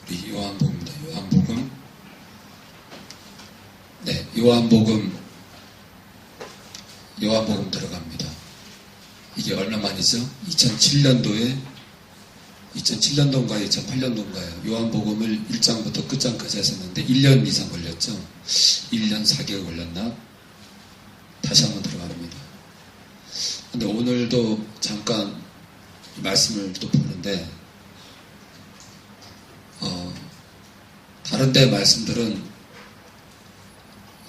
우리 요한복음입니다. 요한복음. 네, 요한복음 들어갑니다. 이게 얼마 만이죠? 2007년도인가요? 2008년도인가요? 요한복음을 1장부터 끝장까지 했었는데 1년 이상 걸렸죠? 1년 4개월 걸렸나? 다시 한번 들어갑니다. 근데 오늘도 잠깐 말씀을 또 보는데 다른 데 말씀들은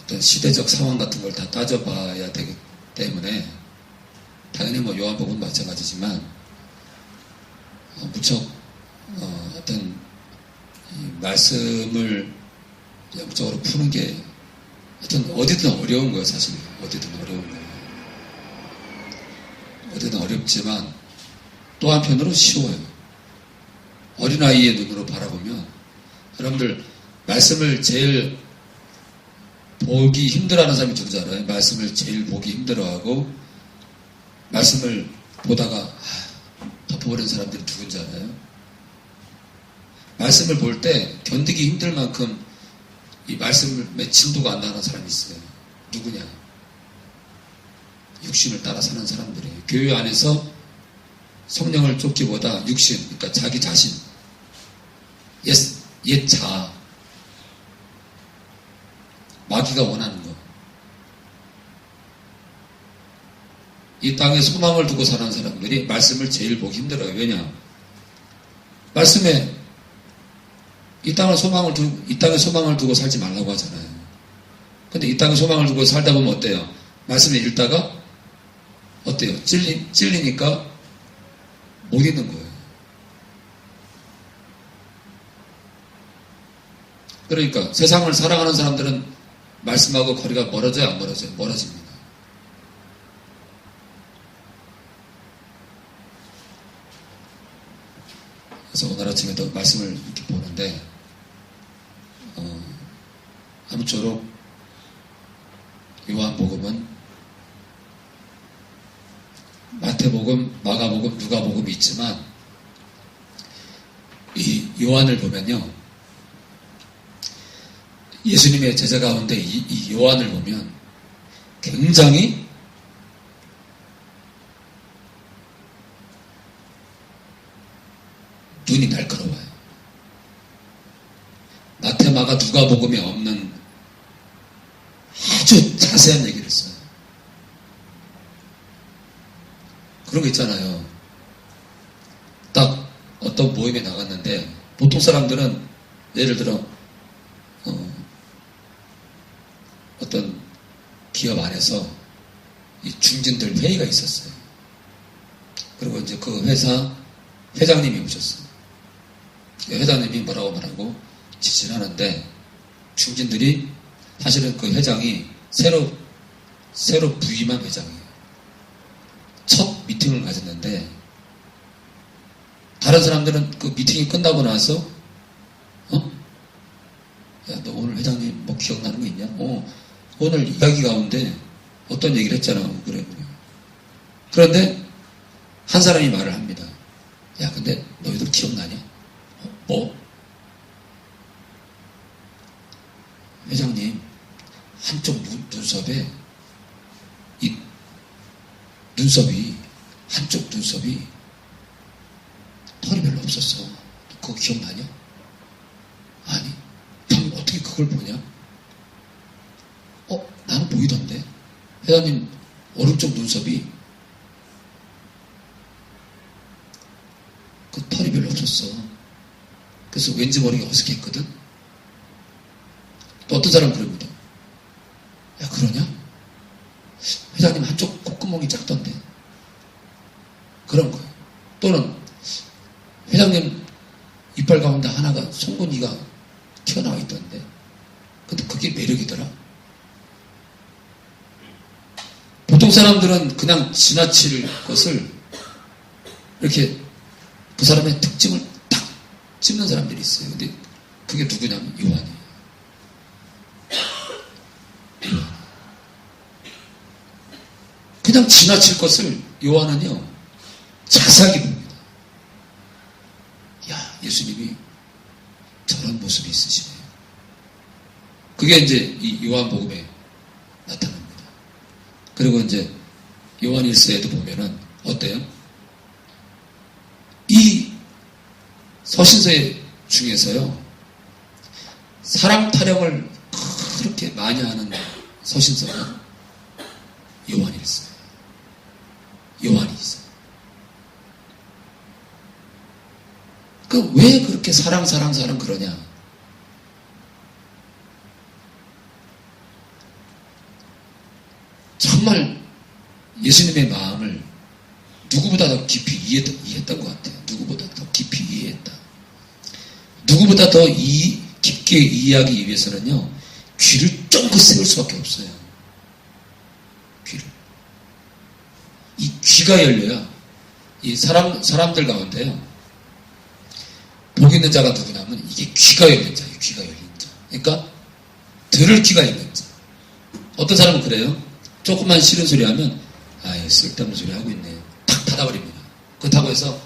어떤 시대적 상황 같은 걸 다 따져봐야 되기 때문에 당연히 뭐 요한복음은 마찬가지지만 무척 어떤 말씀을 영적으로 푸는 게 하여튼 어디든 어려운 거예요. 사실 어디든 어려운 거예요. 어디든 어렵지만 또 한편으로 쉬워요. 어린아이의 눈으로 바라보면 여러분들 말씀을 제일 보기 힘들어하는 사람이 누구지 알아요? 말씀을 제일 보기 힘들어하고 말씀을 보다가 덮어버린 사람들이 누군지 알아요? 말씀을 볼 때 견디기 힘들 만큼 이 말씀의 진도가 안 나가는 사람이 있어요. 누구냐? 육신을 따라 사는 사람들이에요. 교회 안에서 성령을 쫓기보다 육신, 그러니까 자기 자신, 옛 자아, 마귀가 원하는 거. 이 땅에 소망을 두고 사는 사람들이 말씀을 제일 보기 힘들어요. 왜냐? 말씀에 이 땅에 소망을 두고 살지 말라고 하잖아요. 근데 이 땅에 소망을 두고 살다 보면 어때요? 말씀에 읽다가 어때요? 찔리니까 못 읽는 거예요. 그러니까 세상을 사랑하는 사람들은 말씀하고 거리가 멀어져요, 안 멀어져요? 멀어집니다. 그래서 오늘 아침에도 말씀을 이렇게 보는데 아무쪼록 요한복음은 마태복음, 마가복음, 누가복음이 있지만 이 요한을 보면요, 예수님의 제자 가운데 이 요한을 보면 굉장히 눈이 날카로워요. 마태, 마가, 누가복음에 없는 아주 자세한 얘기를 했어요. 그런 거 있잖아요. 딱 어떤 모임에 나갔는데 보통 사람들은 예를 들어 어떤 기업 안에서 이 중진들 회의가 있었어요. 그리고 이제 그 회사 회장님이 오셨어요. 회장님이 뭐라고 말하고 지시를 하는데 중진들이 사실은 그 회장이 새로 부임한 회장이에요. 첫 미팅을 가졌는데 다른 사람들은 그 미팅이 끝나고 나서 야, 너 오늘 회장님 뭐 기억나는 거 있냐? 오늘 이야기 가운데 어떤 얘기를 했잖아. 그래. 그런데 한 사람이 말을 합니다. 야, 근데 너희들 기억나냐? 뭐? 회장님, 한쪽 눈썹에 이 눈썹이, 한쪽 눈썹이 털이 별로 없었어. 그거 기억나냐? 아니, 형님 어떻게 그걸 보냐? 나는 보이던데. 회장님 오른쪽 눈썹이 그 털이 별로 없었어. 그래서 왠지 모르게 어색했거든. 또 어떤 사람은 그럽니다. 야, 그러냐? 회장님 한쪽 콧구멍이 작던데. 그런 거예요. 또는 회장님 이빨 가운데 하나가 송곳니가 튀어나와 있던데. 근데 그게 매력이더라. 보통 사람들은 그냥 지나칠 것을 이렇게 그 사람의 특징을 딱 찝는 사람들이 있어요. 근데 그게 누구냐면 요한이에요. 그냥 지나칠 것을 요한은요 자세하게 봅니다. 야, 예수님이 저 그게 이제 이 요한복음에 나타납니다. 그리고 이제 요한일서에도 보면은 어때요? 이 서신서 중에서요, 사랑 타령을 그렇게 많이 하는 서신서는 요한일서예요. 요한이 있어요. 왜 그렇게 사랑 그러냐? 정말 예수님의 마음을 누구보다 더 깊이 이해했던 것 같아요. 누구보다 더 깊이 이해했다. 누구보다 더 깊게 이해하기 위해서는요, 귀를 쫑긋 세울 수밖에 없어요. 귀를. 이 귀가 열려야 이 사람들 가운데요, 복 있는 자가 누구냐면 이게 귀가 열린 자예요. 귀가 열린 자. 그러니까 들을 귀가 있는 자. 어떤 사람은 그래요. 조금만 싫은 소리 하면 쓸데없는 소리 하고 있네. 탁 닫아버립니다. 그렇다고 해서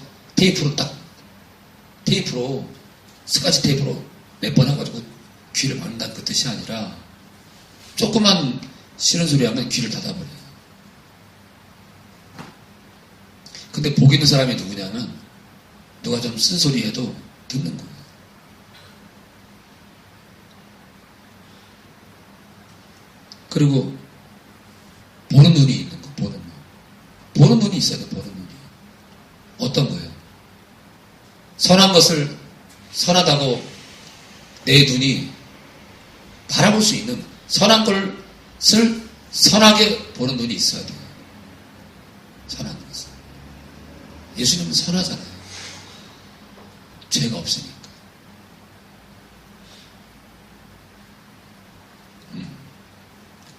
스카치 테이프로 몇 번 해가지고 귀를 막는다는 그 뜻이 아니라 조금만 싫은 소리 하면 귀를 닫아버려요. 근데 복 있는 사람이 누구냐면 누가 좀 쓴소리 해도 듣는 거예요. 그리고 보는 눈이 있는 거, 보는 눈. 보는 눈이 있어야 돼, 보는 눈이. 어떤 거예요? 선한 것을 선하다고 내 눈이 바라볼 수 있는 선한 것을 선하게 보는 눈이 있어야 돼요. 선한 것을. 예수님은 선하잖아요. 죄가 없으니까.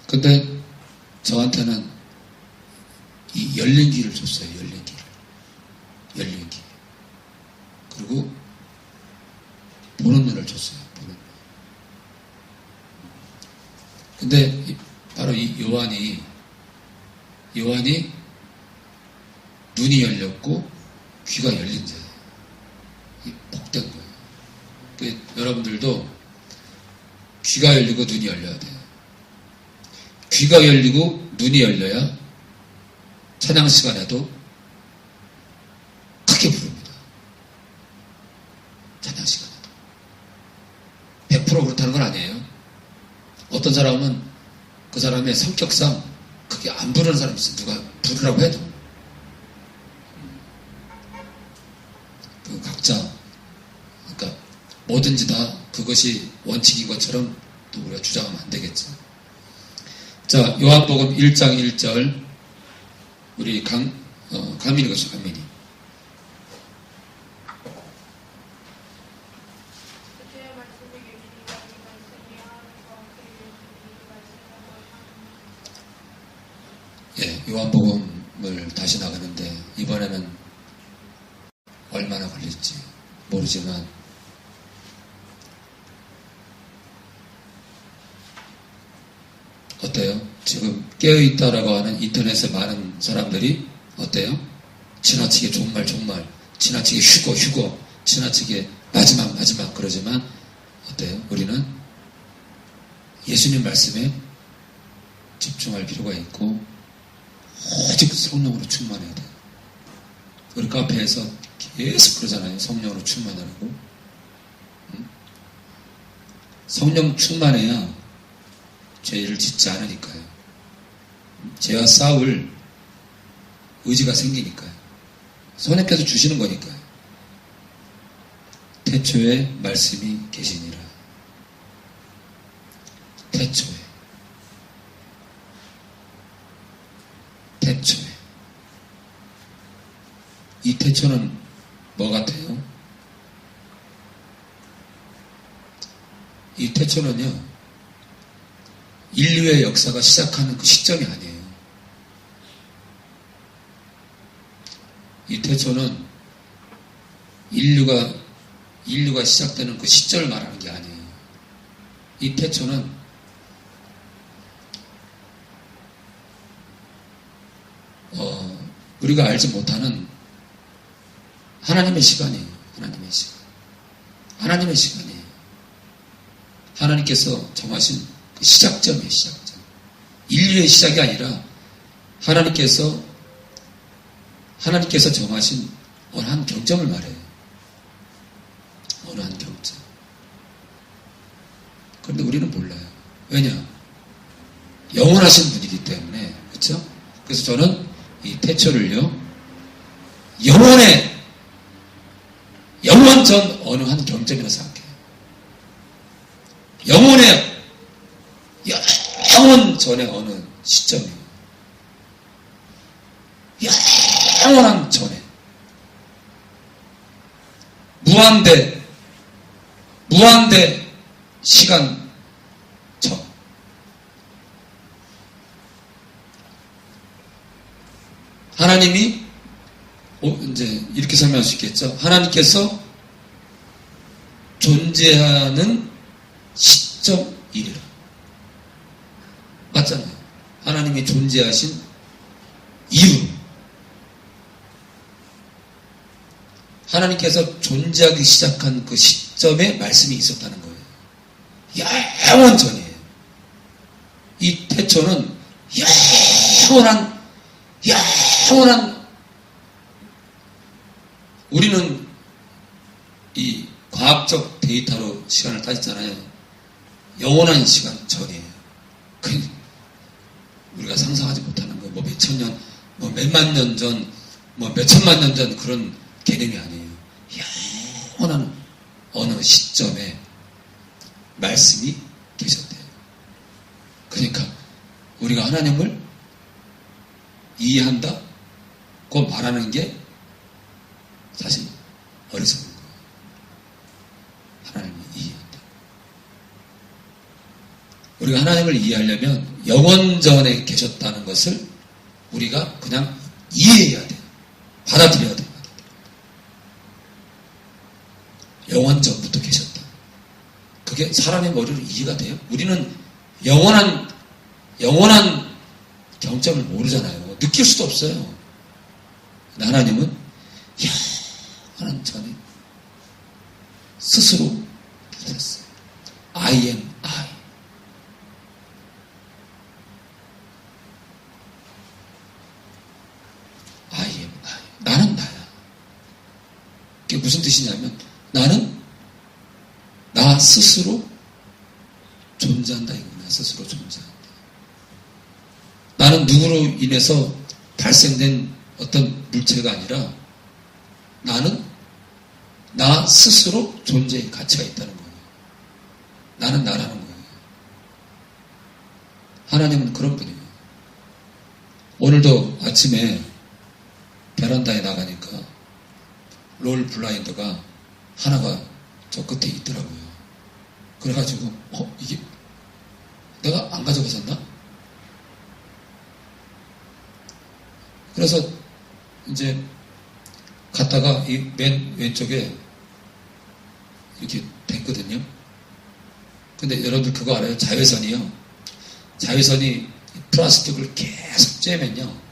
근데 저한테는 이 열린 귀를 줬어요. 열린 귀를. 열린 귀. 그리고 보는 눈을 줬어요. 보는 눈. 근데 바로 이 요한이 눈이 열렸고 귀가 열린 자예요. 이 복된 거예요. 여러분들도 귀가 열리고 눈이 열려야 돼요. 귀가 열리고 눈이 열려야 찬양 시간에도 크게 부릅니다. 찬양 시간에도. 100% 그렇다는 건 아니에요. 어떤 사람은 그 사람의 성격상 크게 안 부르는 사람이 있어요. 누가 부르라고 해도. 각자, 그러니까 뭐든지 다 그것이 원칙인 것처럼 또 우리가 주장하면 안 되겠죠. 자, 요한복음 1장 1절 우리 강민이 것이 강민이. 예, 요한복음을 다시 나가는데 이번에는 얼마나 걸릴지 모르지만 어때요? 지금 깨어있다라고 하는 인터넷에 많은 사람들이 어때요? 지나치게 종말, 지나치게 휴거, 지나치게 마지막 그러지만 어때요? 우리는 예수님 말씀에 집중할 필요가 있고 오직 성령으로 충만해야 돼요. 우리 카페에서 계속 그러잖아요. 성령으로 충만하라고. 성령 충만해야 죄를 짓지 않으니까요. 죄와 싸울 의지가 생기니까요. 선생님께서 주시는 거니까요. 태초에 말씀이 계시니라. 태초에. 이 태초는 뭐 같아요? 이 태초는요, 인류의 역사가 시작하는 그 시점이 아니에요. 이 태초는 인류가 시작되는 그 시점을 말하는 게 아니에요. 이 태초는 우리가 알지 못하는 하나님의 시간이에요. 하나님의 시간이에요. 하나님께서 정하신 시작점이에요, 시작점. 인류의 시작이 아니라 하나님께서 정하신 어느 한 경점을 말해요. 어느 한 경점. 그런데 우리는 몰라요. 왜냐? 영원하신 분이기 때문에. 그렇죠? 그래서 저는 이 태초를요, 영원 전 어느 한 경점이라고 생각해요. 영원 전에 어느 시점이에요. 영원한 전에. 무한대 시간 전. 하나님이 이제 이렇게 설명할 수 있겠죠. 하나님께서 존재하는 시점이래요. 맞잖아요. 하나님이 존재하신 이유. 하나님께서 존재하기 시작한 그 시점에 말씀이 있었다는 거예요. 영원 전이에요. 이 태초는 영원한 우리는 이 과학적 데이터로 시간을 따지잖아요. 영원한 시간 전이에요. 우리가 상상하지 못하는 거, 몇천 년, 몇만 년 전, 몇천만 년 전 그런 개념이 아니에요. 영원한 어느 시점에 말씀이 계셨대요. 그러니까 우리가 하나님을 이해한다고 말하는 게 사실 어리석은 거예요. 하나님을 이해한다. 우리가 하나님을 이해하려면 영원전에 계셨다는 것을 우리가 그냥 이해해야 돼요. 받아들여야 돼요. 영원전부터 계셨다. 그게 사람의 머리로 이해가 돼요? 우리는 영원한 경점을 모르잖아요. 느낄 수도 없어요. 하나님은 영원한 전에 스스로 계셨어요. I am I. I am I. 나는 나야. 그게 무슨 뜻이냐면 나는 나 스스로 존재한다 이거야. 스스로 존재한다. 나는 누구로 인해서 발생된 어떤 물체가 아니라 나는 나 스스로 존재의 가치가 있다는 거예요. 나는 나라는 거예요. 하나님은 그런 분이에요. 오늘도 아침에 베란다에 나가니까 롤 블라인드가 하나가 저 끝에 있더라고요. 그래가지고 이게 내가 안 가져갔었나? 그래서 이제 갔다가 이 맨 왼쪽에 이렇게 됐거든요. 근데 여러분들 그거 알아요? 자외선이요. 자외선이 플라스틱을 계속 쬐면요.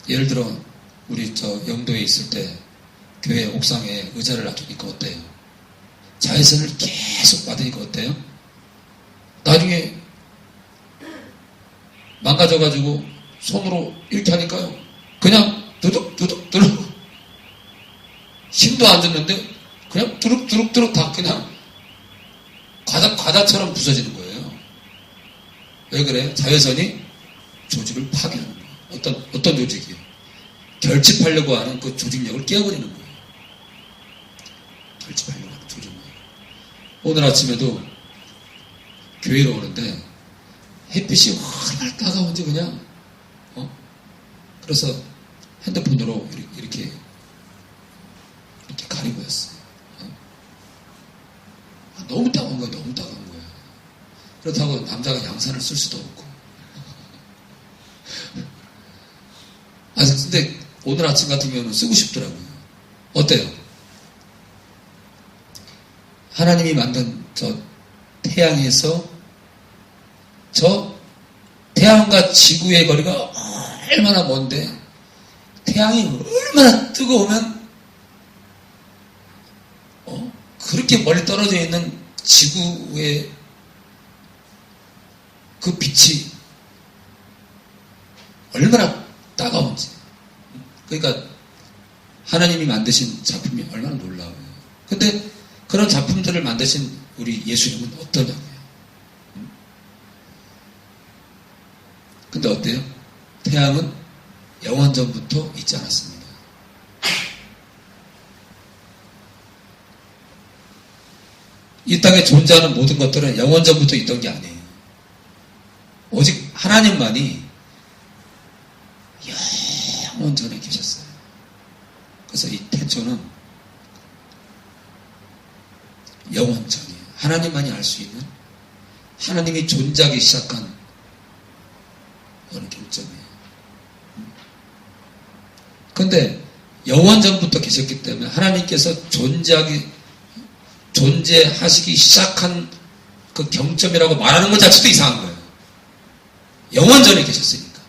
예를 들어 우리 저 영도에 있을 때 교회 옥상에 의자를 놔두니까 어때요? 자외선을 계속 받으니까 어때요? 나중에 망가져가지고 손으로 이렇게 하니까요. 그냥 두둑 힘도 안 줬는데 그냥 두룩 다 그냥 과자처럼 부서지는 거예요. 왜 그래요? 자외선이 조직을 파괴하는 거예요. 어떤 조직이에요? 결집하려고 하는 그 조직력을 깨어버리는 거예요. 결집하려고 하는 조직력. 오늘 아침에도 교회로 오는데 햇빛이 확 따가운지 그냥 그래서 핸드폰으로 이렇게 가리고 했어요. 너무 따가운 거야. 너무 따가운 거야. 그렇다고 남자가 양산을 쓸 수도 없고. 근데 오늘 아침 같은 경우는 쓰고 싶더라고요. 어때요? 하나님이 만든 저 태양에서 저 태양과 지구의 거리가 얼마나 먼데 태양이 얼마나 뜨거우면 그렇게 멀리 떨어져 있는 지구의 그 빛이 얼마나 따가운지. 그러니까 하나님이 만드신 작품이 얼마나 놀라워요. 근데 그런 작품들을 만드신 우리 예수님은 어떠냐고요. 근데 어때요? 태양은 영원전부터 있지 않았습니다. 이 땅에 존재하는 모든 것들은 영원전부터 있던 게 아니에요. 오직 하나님만이 영원전에 계셨어요. 그래서 이 태초는 영원전이에요. 하나님만이 알 수 있는, 하나님이 존재하기 시작한 어느 경점이에요. 그런데 영원전부터 계셨기 때문에 하나님께서 존재하시기 시작한 그 경점이라고 말하는 것 자체도 이상한 거예요. 영원전에 계셨으니까.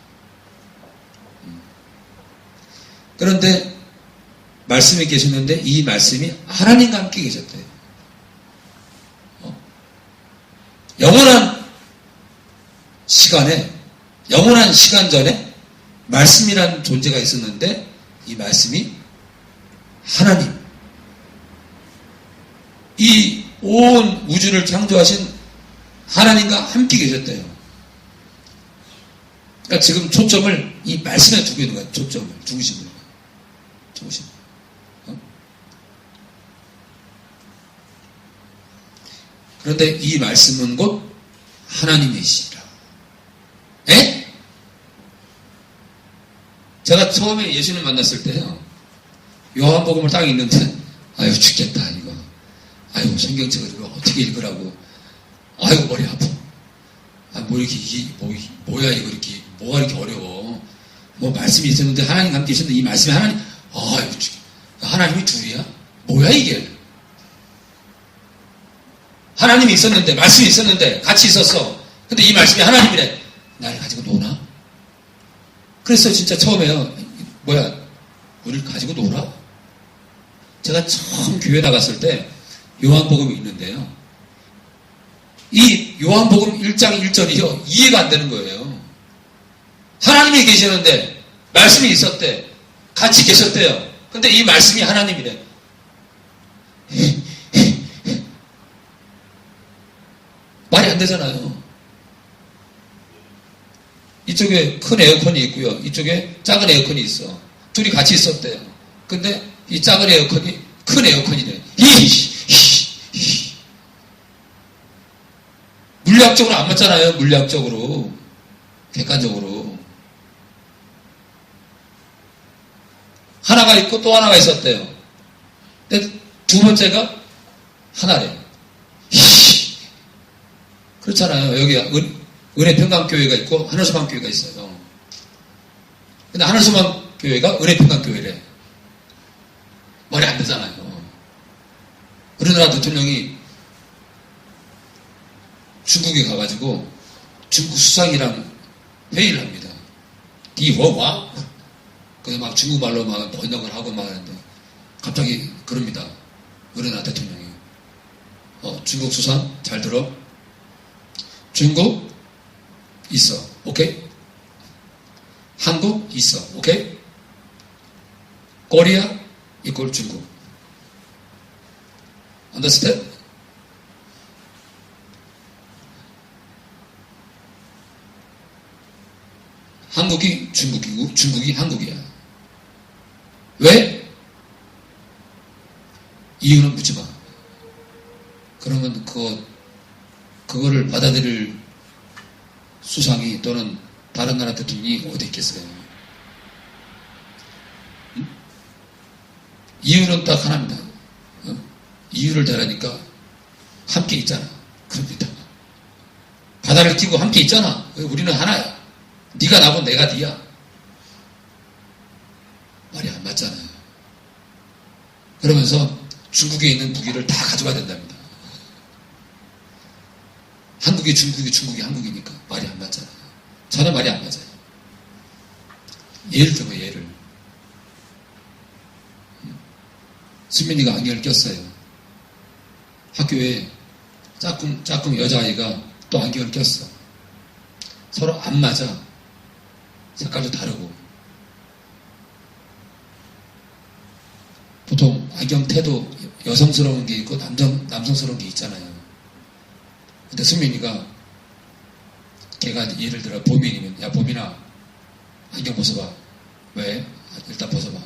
그런데 말씀이 계셨는데 이 말씀이 하나님과 함께 계셨대요. 영원한 시간 전에 말씀이라는 존재가 있었는데 이 말씀이 하나님, 이 온 우주를 창조하신 하나님과 함께 계셨대요. 그러니까 지금 초점을 이 말씀에 두고 있는 거예요. 초점을, 중심을. 그런데 이 말씀은 곧 하나님이시라. 에? 제가 처음에 예수님 만났을 때요, 요한복음을 딱 읽는데, 아유, 죽겠다, 이거. 아유, 성경책을 이거 어떻게 읽으라고. 아유, 머리 아파. 아, 뭐 이렇게, 뭐야, 이거 이렇게, 뭐가 이렇게 어려워. 뭐 말씀이 있었는데, 하나님 함께 계셨는데, 이 말씀이 하나님, 아유, 하나님이 둘이야? 뭐야, 이게? 하나님이 있었는데, 말씀이 있었는데, 같이 있었어. 근데 이 말씀이 하나님이래. 날 가지고 노나? 그래서 진짜 처음에요, 우리를 가지고 놀아? 제가 처음 교회 나갔을 때, 요한복음이 있는데요. 이 요한복음 1장 1절이요, 이해가 안 되는 거예요. 하나님이 계시는데, 말씀이 있었대. 같이 계셨대요. 근데 이 말씀이 하나님이래. 말이 안 되잖아요. 이쪽에 큰 에어컨이 있고요. 이쪽에 작은 에어컨이 있어. 둘이 같이 있었대요. 근데 이 작은 에어컨이 큰 에어컨이네. 물리학적으로 안 맞잖아요. 물리학적으로. 객관적으로. 하나가 있고 또 하나가 있었대요. 근데 두 번째가 하나래. 그렇잖아요. 여기 은혜평강교회가 있고 하늘소망교회가 있어요. 근데 하늘소망교회가 은혜평강교회래. 말이 안 되잖아요. 우리나라 대통령이 중국에 가가지고 중국 수상이랑 회의를 합니다. 디워와? 그래서 막 중국말로 막 번역을 하고 막 하는데 갑자기 그럽니다. 우리나라 대통령이. 중국 수상 잘 들어. 중국 있어. 오케이? 한국 있어. 오케이? 코리아 이꼴 중국. Understand? 한국이 중국이고 중국이 한국이야. 왜? 이유는 묻지 마. 그러면 그거를 받아들일 수상이 또는 다른 나라 대통령이 어디 있겠어요? 응? 이유는 딱 하나입니다. 이유를 대라니까 함께 있잖아. 그럽니다. 바다를 끼고 함께 있잖아. 우리는 하나야. 네가 나고 내가 네야. 말이 안 맞잖아요. 그러면서 중국에 있는 무기를 다 가져가야 된답니다. 한국이 중국이 중국이 한국이니까 말이 안 맞잖아요. 전혀 말이 안 맞아요. 예를 들어 예를. 수민이가 안경을 꼈어요. 학교에 짝꿍 여자아이가 또 안경을 꼈어. 서로 안 맞아. 색깔도 다르고. 보통 안경테도 여성스러운 게 있고 남성스러운 게 있잖아요. 근데 수민이가 걔가 예를 들어 보민이면 야 보민아 안경 벗어봐. 왜? 일단 벗어봐.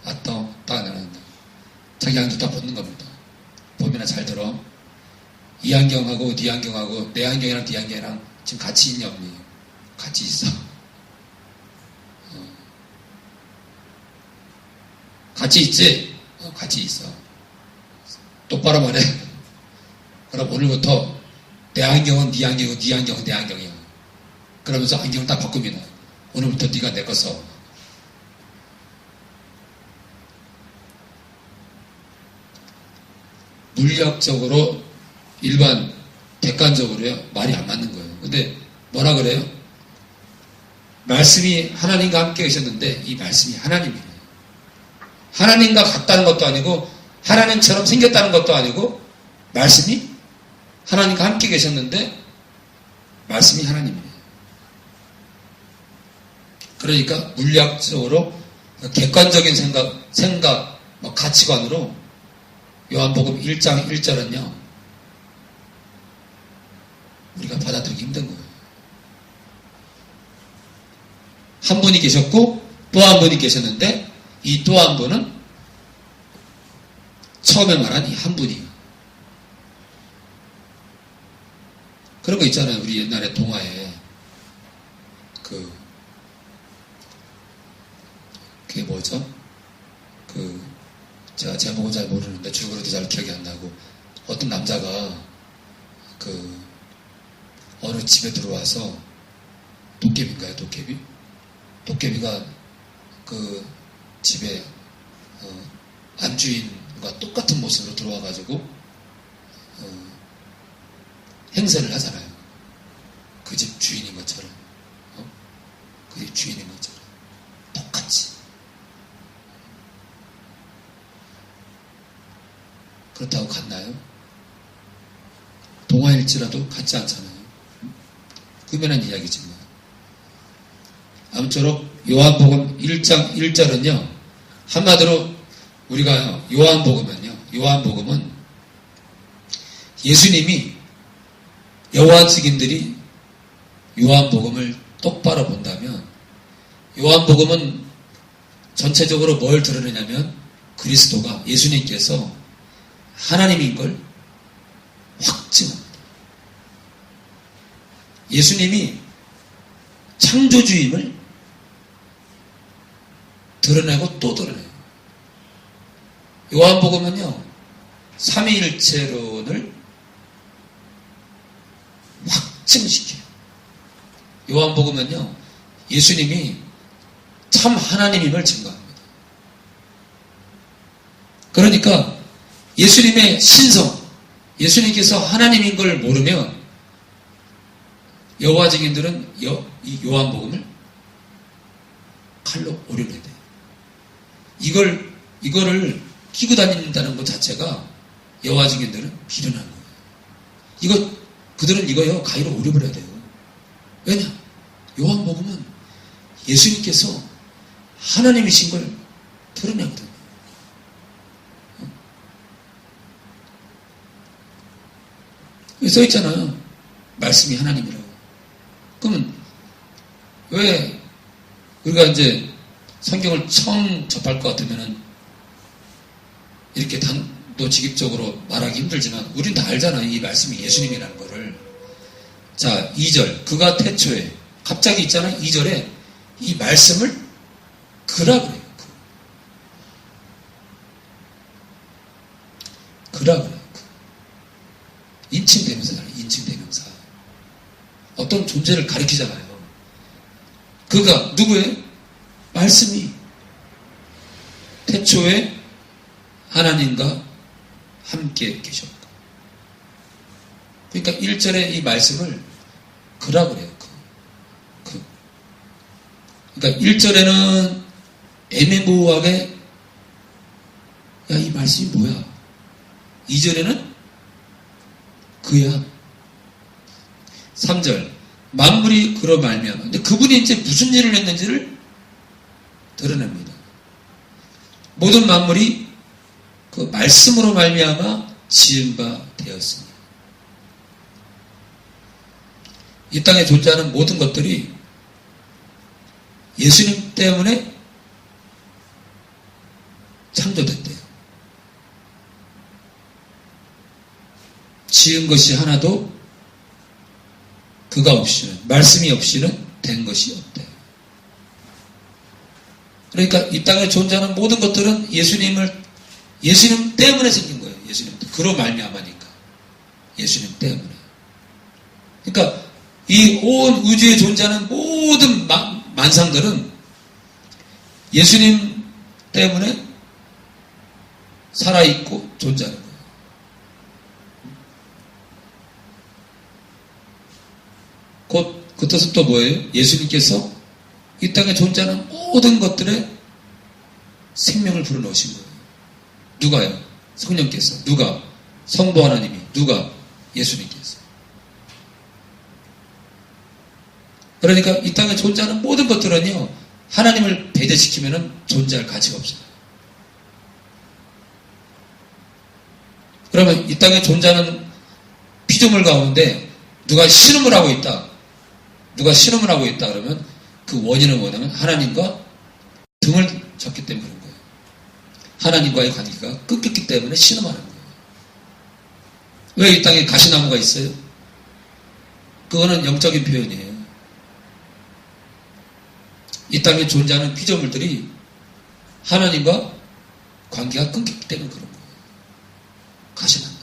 딱 나는 자기 안경 딱 벗는 겁니다. 보민아 잘 들어. 이 안경하고 네 안경하고 내 안경이랑 네 안경이랑 지금 같이 있냐 없니? 같이 있어. 같이 있지? 같이 있어. 똑바로 말해. 그럼 오늘부터 내 안경은 네 안경이고 네 안경은 내 안경이야. 그러면서 안경을 딱 바꿉니다. 오늘부터 네가 내 거 써. 물리학적으로 일반 객관적으로요 말이 안 맞는 거예요. 근데 뭐라 그래요? 말씀이 하나님과 함께 계셨는데 이 말씀이 하나님이에요. 하나님과 같다는 것도 아니고 하나님처럼 생겼다는 것도 아니고 말씀이 하나님과 함께 계셨는데 말씀이 하나님이에요. 그러니까 물리학적으로 객관적인 생각 가치관으로 요한복음 1장 1절은요 우리가 받아들이기 힘든 거예요. 한 분이 계셨고 또 한 분이 계셨는데 이 또 한 분은 처음에 말한 이 한 분이에요. 그런 거 있잖아요. 우리 옛날에 동화에 그게 뭐죠? 제가 제목은 잘 모르는데 줄거리도 잘 기억이 안 나고 어떤 남자가 어느 집에 들어와서 도깨비인가요? 도깨비가 그 집에 안주인과 똑같은 모습으로 들어와가지고 행세를 하잖아요. 그 집 주인인 것처럼 그 집 주인인 것처럼 똑같이. 그렇다고 같나요? 동화일지라도 같지 않잖아요. 끄면한 이야기지만 아무쪼록 요한복음 1장 1절은요 한마디로 우리가 요한복음은 예수님이 여호와 증인들이 요한복음을 똑바로 본다면 요한복음은 전체적으로 뭘 드러내냐면 그리스도가 예수님께서 하나님인 걸 확증합니다. 예수님이 창조주임을 드러내고 또 드러내요. 요한복음은요 삼위일체론을 확증시켜요. 요한복음은요 예수님이 참 하나님임을 증거합니다. 그러니까 예수님의 신성, 예수님께서 하나님인 걸 모르면 여호와 증인들은 이 요한복음을 칼로 오려내야 돼요. 이거를 끼고 다닌다는 것 자체가 여호와 증인들은 비련한 거예요. 그들은 이거요 가위로 오려버려야 돼요. 왜냐? 요한복음은 예수님께서 하나님이신 걸 드러내거든요. 여기 써 있잖아요. 말씀이 하나님이라고. 그러면 왜 우리가 이제 성경을 처음 접할 것 같으면은 이렇게 단도직입적으로 말하기 힘들지만 우린 다 알잖아요. 이 말씀이 예수님이라는 거를. 자, 2절. 그가 태초에 갑자기 있잖아요. 2절에 이 말씀을 그라 그래요. 그라 그래요. 인칭대명사. 어떤 존재를 가리키잖아요. 그가 누구예요? 말씀이 태초에 하나님과 함께 계셨다. 그러니까 1절에 이 말씀을 그라 그래요. 그러니까 1절에는 애매모호하게 야, 이 말씀이 뭐야? 2절에는 그야. 3절 만물이 그로 말미암아. 근데 그분이 이제 무슨 일을 했는지를 드러냅니다. 모든 만물이 그 말씀으로 말미암아 지은 바 되었습니다. 이 땅에 존재하는 모든 것들이 예수님 때문에 창조됐대요. 지은 것이 하나도 그가 없이는, 말씀이 없이는 된 것이 없대요. 그러니까 이 땅에 존재하는 모든 것들은 예수님 때문에 생긴 거예요. 예수님 그로 말미암아니까. 예수님 때문에. 그러니까 이 온 우주에 존재하는 모든 만상들은 예수님 때문에 살아있고 존재하는 거예요. 곧 그 뜻은 또 뭐예요? 예수님께서 이 땅에 존재하는 모든 것들에 생명을 불어넣으신 거예요. 누가요? 성령께서. 누가? 성부 하나님이. 누가? 예수님께서. 그러니까 이 땅에 존재하는 모든 것들은요, 하나님을 배제시키면 존재할 가치가 없어요. 그러면 이 땅에 존재하는 피조물 가운데 누가 신음을 하고 있다. 누가 신음을 하고 있다 그러면 그 원인은 뭐냐면 하나님과 등을 졌기 때문에 그런 거예요. 하나님과의 관계가 끊겼기 때문에 신음하는 거예요. 왜 이 땅에 가시나무가 있어요? 그거는 영적인 표현이에요. 이 땅에 존재하는 피조물들이 하나님과 관계가 끊겼기 때문에 그런 거예요. 가시나무.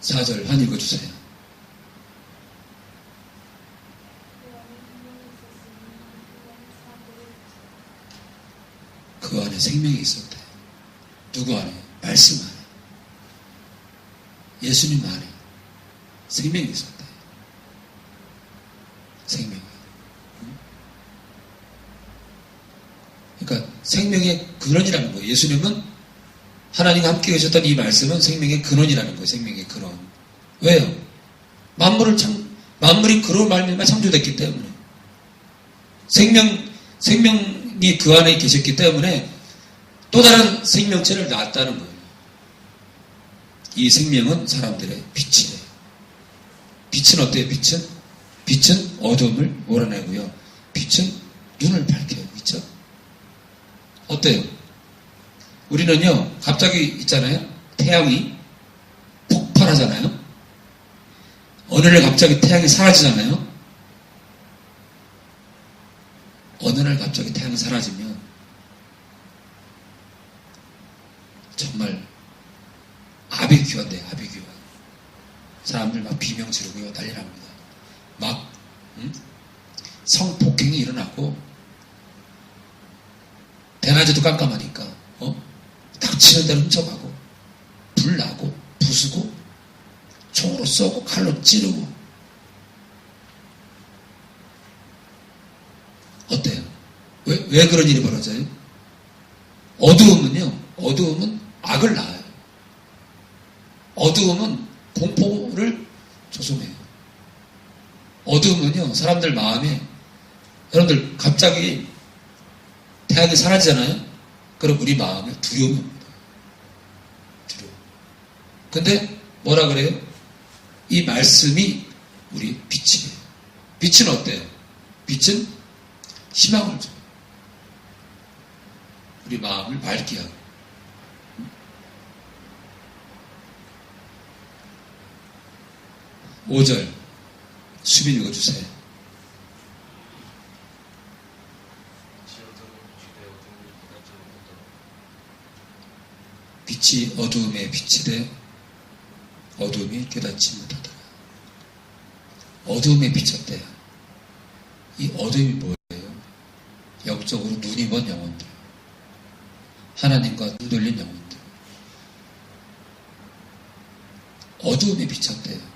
사절 한 읽어주세요. 그 안에 생명이 있었대. 누구 안에? 말씀 안에. 예수님 안에 생명이 있었대. 생명이. 그러니까 생명의 근원이라는 거예요. 예수님은 하나님과 함께 계셨던 이 말씀은 생명의 근원이라는 거예요. 생명의 근원. 왜요? 만물이 그로 말미암아 창조됐기 때문에. 생명이 그 안에 계셨기 때문에 또 다른 생명체를 낳았다는 거예요. 이 생명은 사람들의 빛이래요. 빛은 어때요? 빛은 어둠을 몰아내고요. 빛은 눈을 밝혀요. 그렇죠? 어때요? 우리는요, 갑자기 있잖아요. 태양이 폭발하잖아요. 어느 날 갑자기 태양이 사라지잖아요. 어느 날 갑자기 태양이 사라지면 정말 아비규환돼요. 아비규환. 사람들 막 비명 지르고요. 난리 납니다. 막 성폭행이 일어나고 대낮에도 깜깜하니까 닥치는 대로 훔쳐가고 불나고 부수고 총으로 쏘고 칼로 찌르고. 어때요? 왜 그런 일이 벌어져요? 어두움은 악을 낳아요. 어두움은 공포를 조성해요. 어두움은요, 사람들 마음에, 여러분들 갑자기 태양이 사라지잖아요? 그럼 우리 마음에 두려움이 옵니다. 두려움. 근데 뭐라 그래요? 이 말씀이 우리 빛이에요. 빛은 어때요? 빛은 희망을 줘요. 우리 마음을 맑게 하고. 5절 수빈 읽어주세요. 빛이 어두움에 비치되 어두움이 깨닫지 못하더라. 어두움에 비쳤대요. 이 어두움이 뭐예요? 영적으로 눈이 먼 영혼들, 하나님과 눈 돌린 영혼들, 어두움에 비쳤대요.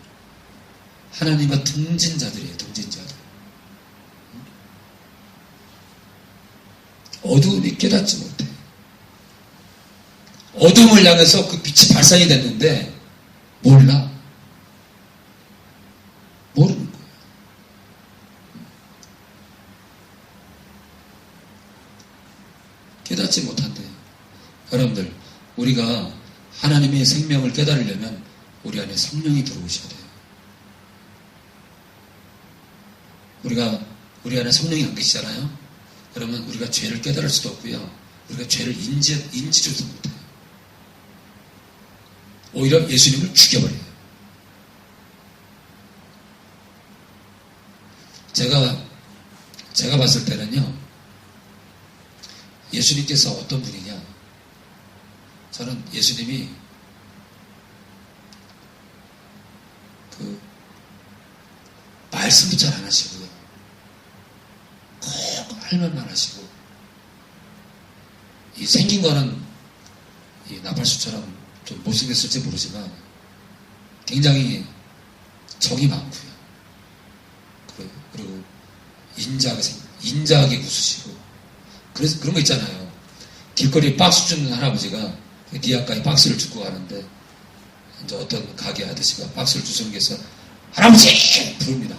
하나님과 등진 자들이에요. 등진 자들. 어두움이 깨닫지 못해. 어둠을 향해서 그 빛이 발산이 됐는데 몰라. 모르는 거예요. 깨닫지 못한대요. 여러분들, 우리가 하나님의 생명을 깨달으려면 우리 안에 성령이 들어오셔야 돼요. 우리 안에 성령이 안 계시잖아요. 그러면 우리가 죄를 깨달을 수도 없고요. 우리가 죄를 인지도 못해요. 오히려 예수님을 죽여버려요. 제가 봤을 때는요, 예수님께서 어떤 분이냐, 저는 예수님이 말씀도 잘 안 하시고요, 꼭 할 말만 하시고, 이 생긴 거는 이 나팔수처럼 좀 못생겼을지 모르지만 굉장히 정이 많고요. 그리고 인자하게 웃으시고, 그래서 그런 거 있잖아요. 길거리에 박스 주는 할아버지가 디아까지 박스를 주고 가는데 이제 어떤 가게 아저씨가 박스를 주시는 게 있어, 할아버지! 부릅니다.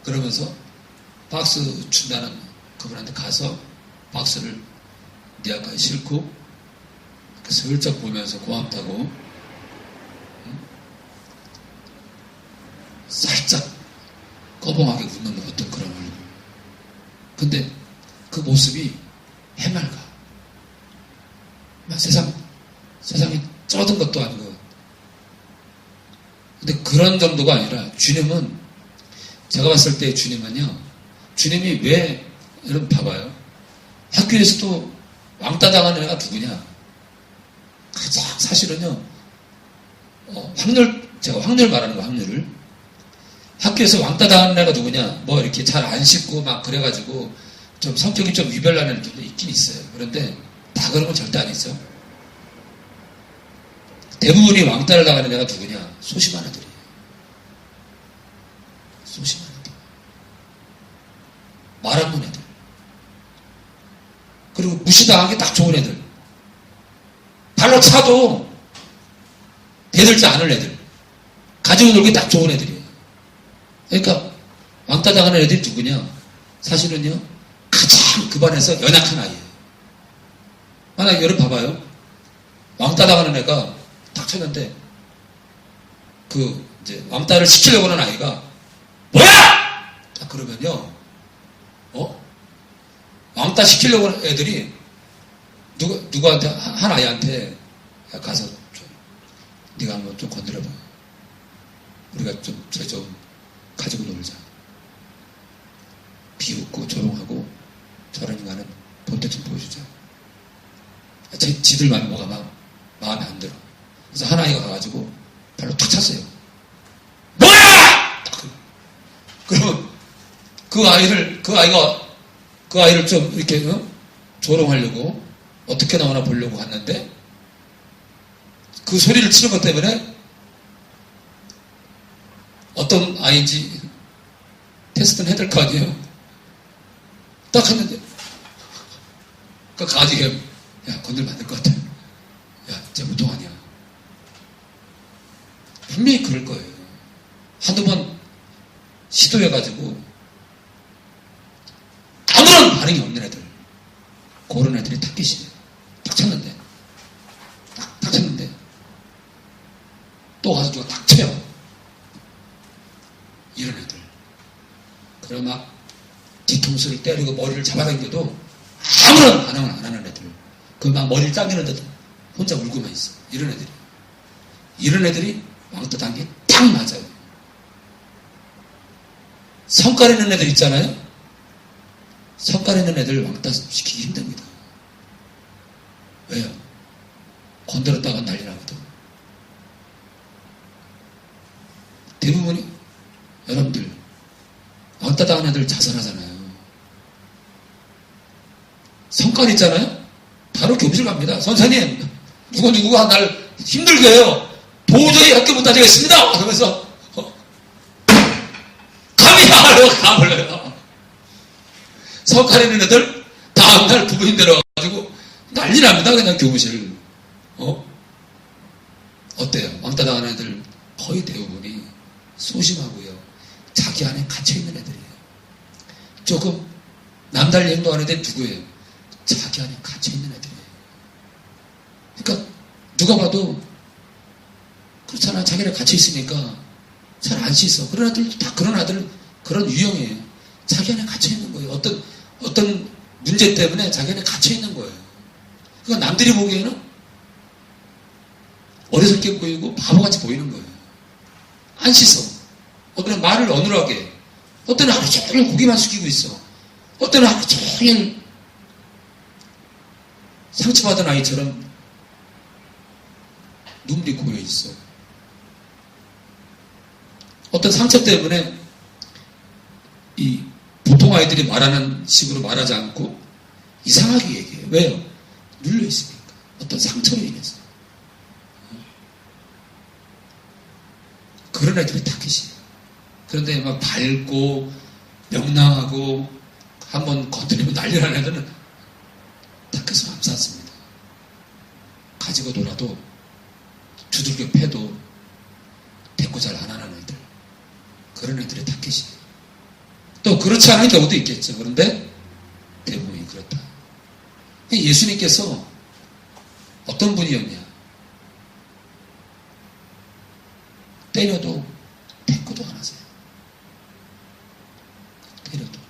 그러면서 박스 준다는 그분한테 가서 박스를 디아까지 싣고 슬쩍 보면서 고맙다고 살짝 꺼벙하게 웃는 어떤 그런 얼굴. 근데 그 모습이 해맑아. 세상에 쩌든 것도 아니고. 근데 그런 정도가 아니라 주님은, 제가 봤을 때 주님은요, 주님이 왜, 여러분 봐봐요. 학교에서도 왕따 당하는 애가 누구냐? 가장 사실은요, 제가 확률 말하는 거, 확률을. 학교에서 왕따 당하는 애가 누구냐? 뭐 이렇게 잘 안 씻고 막 그래가지고 좀 성격이 좀 위별나는 애들도 있긴 있어요. 그런데 다 그런 건 절대 아니죠. 대부분이 왕따를 당하는 애가 누구냐? 소심한 애들이에요. 소심한 애들. 말 없는 애들. 그리고 무시당하기 딱 좋은 애들. 발로 차도 대들지 않을 애들. 가지고 놀기 딱 좋은 애들이에요. 그러니까 왕따 당하는 애들이 누구냐? 사실은요, 가장 그 반에서 연약한 아이예요. 만약에 여러분 봐봐요. 왕따 당하는 애가 딱 쳤는데 이제 왕따를 시키려고 하는 아이가 뭐야! 딱 그러면요, 왕따 시키려고 하는 애들이 누구한테, 한 아이한테 가서 네가 한번 좀 건드려봐. 우리가 좀 가지고 놀자. 비웃고 조롱하고 저런 인간은 본때 좀 보여주자. 지들만 뭐가 마음에 안 들어. 그래서 한 아이가 가가지고 발로 탁 찼어요. 뭐야! 그러면 그 아이를 좀 이렇게 조롱하려고 어떻게 나오나 보려고 갔는데 그 소리를 치는 것 때문에 어떤 아이인지 테스트는 해야 될 거 아니에요? 딱 했는데 그 강아지가 야, 건들면 안 될 것 같아. 야, 쟤 보통 아니야. 분명히 그럴 거예요. 한두 번 시도해가지고 아무런 반응이 없는 애들, 그런 애들이 탁 계시네요. 딱 쳤는데 딱 쳤는데 또 가서 누가 딱 쳐요. 이런 애들. 그리고 막 뒤통수를 때리고 머리를 잡아당겨도 아무런 반응을 안 하는 애들. 그 막 머리를 당기는데도 혼자 울고만 있어. 이런 애들이. 이런 애들이 왕따 당기에 딱 맞아요. 성깔 있는 애들 있잖아요. 성깔 있는 애들 왕따 시키기 힘듭니다. 왜요? 건드렸다가 난리 나거든. 대부분이 여러분들 왕따 당한 애들 자살하잖아요. 성깔 있잖아요. 바로 교무실 갑니다. 선생님, 누구가 날 힘들게 해요. 도저히 학교 못 다니겠습니다. 그러면서 갑니다. 가버려요. 성깔 있는 애들 다 다음날 부모님 데려가가지고 난리 납니다. 그냥 교무실. 어때요? 왕따 당하는 애들 거의 대부분이 소심하고요. 자기 안에 갇혀있는 애들이에요. 조금 남달리 행동하는 애들 누구예요? 자기 안에 갇혀있는 애들이에요. 그러니까 누가 봐도 그렇잖아. 자기 안에 갇혀있으니까 잘 안 씻어. 그런 애들도 다 그런 아들, 그런 유형이에요. 자기 안에 갇혀있는 거예요. 어떤 문제 때문에 자기 안에 갇혀있는 거예요. 그러니까 남들이 보기에는 어리석게 보이고 바보같이 보이는 거예요. 안 씻어. 어떤 애는 말을 어눌하게, 어떤 애는 하루 종일 고개만 숙이고 있어. 어떤 애는 하루 종일 상처받은 아이처럼 눈물이 고여 있어. 어떤 상처 때문에 이 보통 아이들이 말하는 식으로 말하지 않고 이상하게 얘기해요. 왜요? 눌려 있으니까. 어떤 상처로 인해서. 그런 애들이 타깃이에요. 그런데 막 밝고 명랑하고 한번 건드리면 난리나는 애들은 타깃을 암사했습니다. 가지고 놀아도 두들겨 패도 대꾸 잘 안 하는 애들. 그런 애들의 타깃이에요. 또 그렇지 않은 경우도 있겠죠. 그런데 대부분이 그렇다. 예수님께서 어떤 분이었냐? 때려도 대꾸도 안 하세요. 때려도.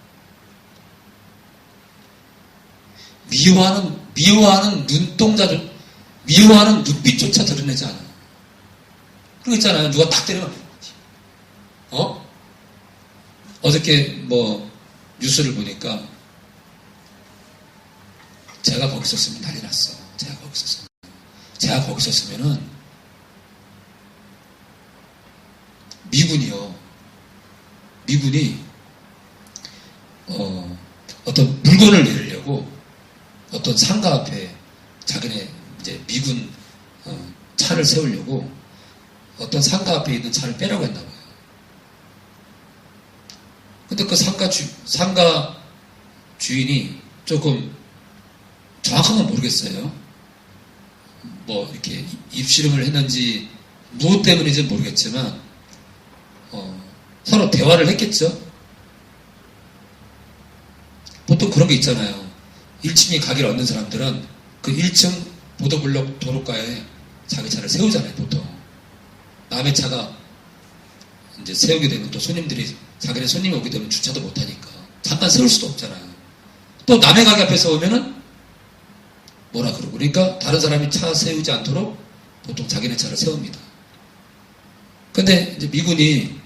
미워하는 눈동자들, 미워하는 눈빛조차 드러내지 않아요. 그거 있잖아요. 누가 딱 때리면, 어저께 뉴스를 보니까 제가 거기 있었으면 난리 났어. 제가 거기 있었으면은 미군이 어떤 물건을 내리려고 어떤 상가 앞에 자기네 이제 미군 차를 세우려고 어떤 상가 앞에 있는 차를 빼라고 했나 봐요. 근데 그 상가 주인이 조금 정확한 건 모르겠어요. 이렇게 입씨름을 했는지 무엇 때문인지 모르겠지만 서로 대화를 했겠죠. 보통 그런 게 있잖아요. 1층에 가게를 얻는 사람들은 그 1층 보도블록 도로가에 자기 차를 세우잖아요. 보통 남의 차가 이제 세우게 되면 또 손님들이 자기네 손님이 오게 되면 주차도 못하니까 잠깐 세울 수도 없잖아요. 또 남의 가게 앞에 세우면은 뭐라 그러고 그러니까 다른 사람이 차 세우지 않도록 보통 자기네 차를 세웁니다. 근데 이제 미군이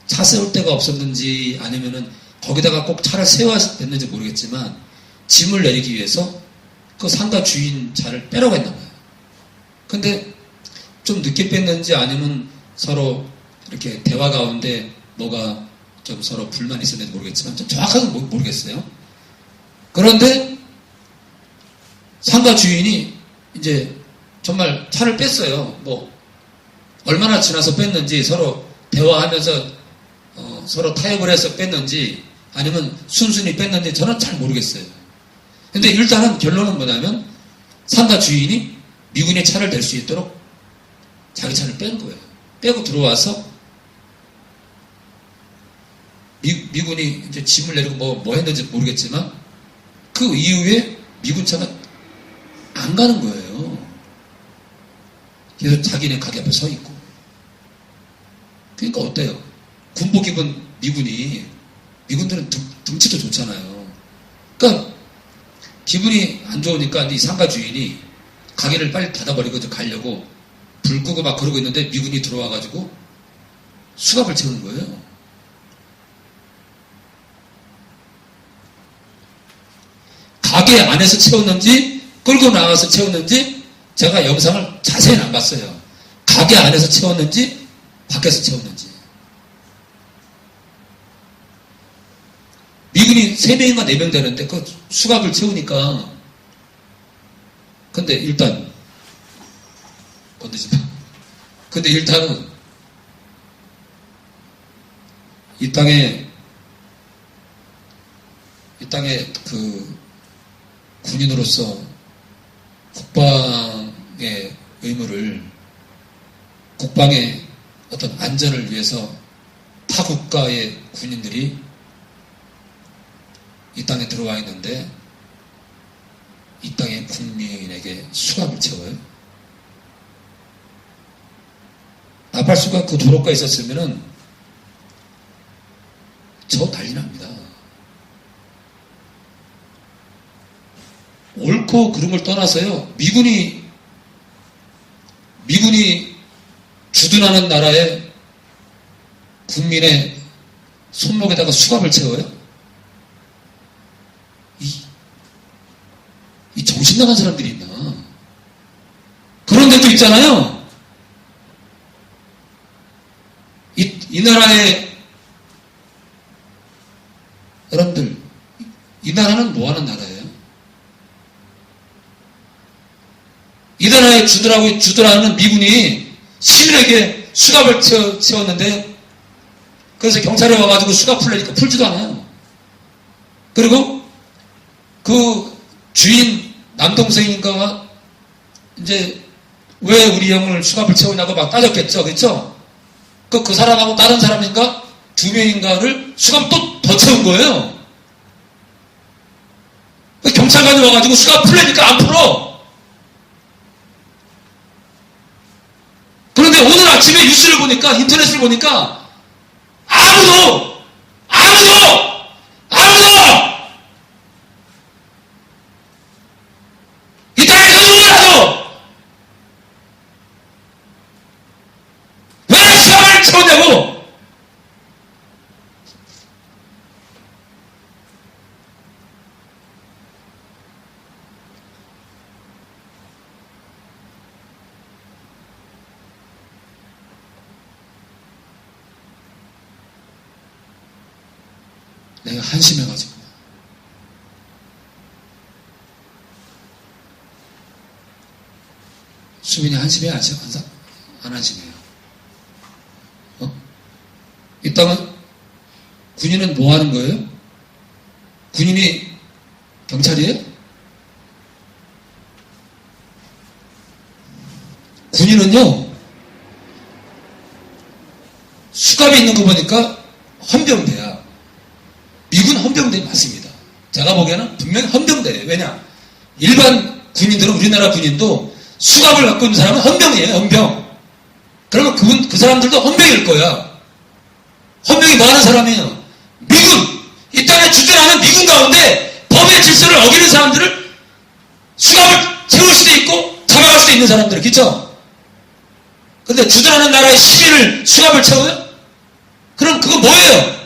차 세울 데가 없었는지 아니면은 거기다가 꼭 차를 세워야 됐는지 모르겠지만 짐을 내리기 위해서 그 상가 주인 차를 빼라고 했나 봐요. 근데 좀 늦게 뺐는지 아니면 서로 이렇게 대화 가운데 뭐가 좀 서로 불만이 있었는지 모르겠지만 좀 정확하게 모르겠어요. 그런데 상가 주인이 이제 정말 차를 뺐어요. 얼마나 지나서 뺐는지 서로 대화하면서 서로 타협을 해서 뺐는지 아니면 순순히 뺐는지 저는 잘 모르겠어요. 근데 일단은 결론은 뭐냐면 상가 주인이 미군의 차를 댈 수 있도록 자기 차를 뺀 거예요. 빼고 들어와서 미군이 이제 짐을 내리고 뭐 했는지 모르겠지만 그 이후에 미군 차가 안 가는 거예요. 그래서 자기네 가게 앞에 서 있고. 그러니까 어때요? 군복 입은 미군들은 등치도 좋잖아요. 그러니까 기분이 안 좋으니까 이 상가 주인이 가게를 빨리 닫아버리고 가려고 불 끄고 막 그러고 있는데 미군이 들어와가지고 수갑을 채우는 거예요. 가게 안에서 채웠는지 끌고 나와서 채웠는지 제가 영상을 자세히는 안 봤어요. 가게 안에서 채웠는지 밖에서 채웠는지. 미군이 3명인가 4명 되는데 그 수갑을 채우니까 근데 일단 건드지 마. 근데 일단은 이 땅에 그 군인으로서 국방의 의무를, 국방의 어떤 안전을 위해서 타 국가의 군인들이 이 땅에 들어와 있는데 이 땅의 국민에게 수갑을 채워요. 나팔수가 그 도로가에 있었으면은 저 난리 납니다. 옳고 그름을 떠나서요, 미군이 주둔하는 나라의 국민의 손목에다가 수갑을 채워요? 이 정신 나간 사람들이 있나? 그런 데도 있잖아요. 이 나라의, 여러분들, 이 나라는 뭐 하는 나라예요? 이 나라에 주둔하는 미군이 시민에게 수갑을 채웠는데, 그래서 경찰에 와가지고 수갑 풀려니까 풀지도 않아요. 그리고 그 주인 남동생인가가 이제 왜 우리 형을 수갑을 채우냐고 막 따졌겠죠. 그렇죠? 그 사람하고 다른 사람인가? 두 명인가를 수갑 또 더 채운 거예요. 경찰관이 와가지고 수갑 풀려니까 안 풀어. 그런데 오늘 아침에 뉴스를 보니까, 인터넷을 보니까 아무도 이 땅에서 누구라도 왜 수갑을 채우냐고. 내가 한심해가지고. 수민이 한심해? 안 한심해요? 이 땅은, 군인은 뭐 하는 거예요? 군인이 경찰이에요? 군인은요, 수갑이 있는 거 보니까 헌병대야. 미군 헌병대 맞습니다. 제가 보기에는 분명히 헌병대예요. 왜냐? 일반 군인들은, 우리나라 군인도 수갑을 갖고 있는 사람은 헌병이에요. 헌병. 그러면 그 사람들도 헌병일 거야. 헌병이 뭐 하는 사람이에요? 미군! 이 땅에 주둔하는 미군 가운데 법의 질서를 어기는 사람들을 수갑을 채울 수도 있고 잡아갈 수도 있는 사람들, 그쵸? 근데 주둔하는 나라의 시민을 수갑을 채워요? 그럼 그거 뭐예요?